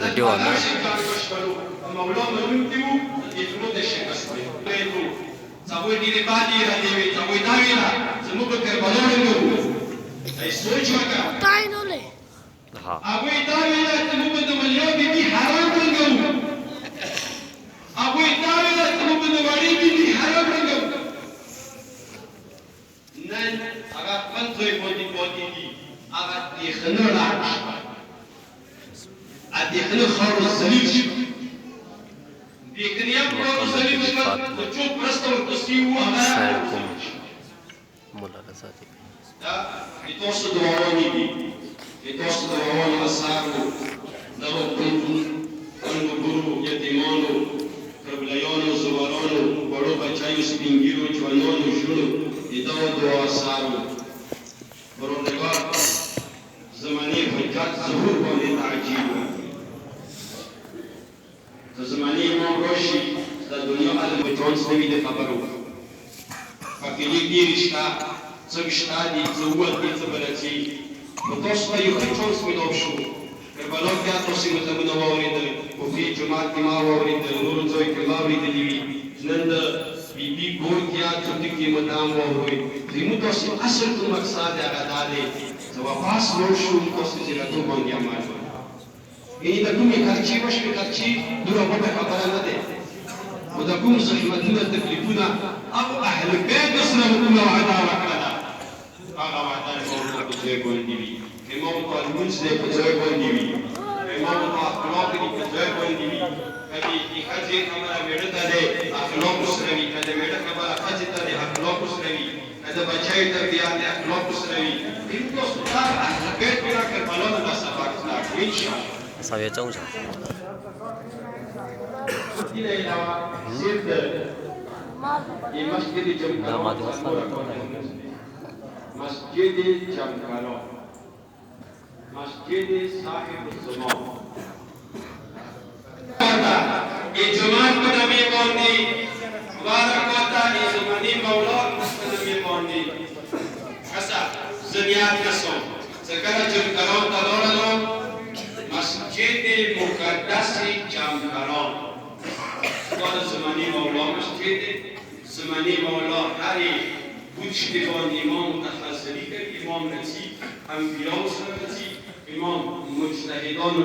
वीडियो आना زماني امام روشي د دنیا عالم بچون سوي د خبرو فکرې دې رښتا څه شتا دي څه وته څه بلچي په تاسو یو څه څه ملو شو کربلا کې تاسو متمنه وورېدل او په جماعت کې ما وورېدل نور څوک کې ما وورېدل نن د بي بي ګور کې څه کې مدام ووري زموږ تاسو اصل کوم مقصد هغه دی چې واپس نور شو تاسو چې راځو باندې عمل یعنی د کومې خرچې وشوې خرچې دومره غوټه خبره نه ده خو د کوم زحمتونه تکلیفونه او اهل بیت سره کومه وعده وکړه ده هغه وعده به په ځای باندې وي امام په لمونځ دی په ځای باندې وي امام په اخلاق دی په ځای باندې وي کله چې ښځې خبره مېړه ته دی اخلاق سره وي کله مېړه خبره ښځې ته دی اخلاق سره وي کله بچی تربیه دی اخلاق سره وي تاسو ته اهل بیت بنا کربلا نه سبق راکړي انشاءالله3月中旬。مسجد جمکران مسجد صاحب الزمان جماعت کو نمی باندی مبارک ہوتا ہے زمانی مولا کو نمی باندی ایسا زنیات کسوں سکر جمکران تلورلو مسجد مقدس جمکران قال زمانی مولا مسجد زمانی مولا هری پوچھ دیوان امام متخصصی کرد امام نسی انبیاء سنتی امام مجتهدان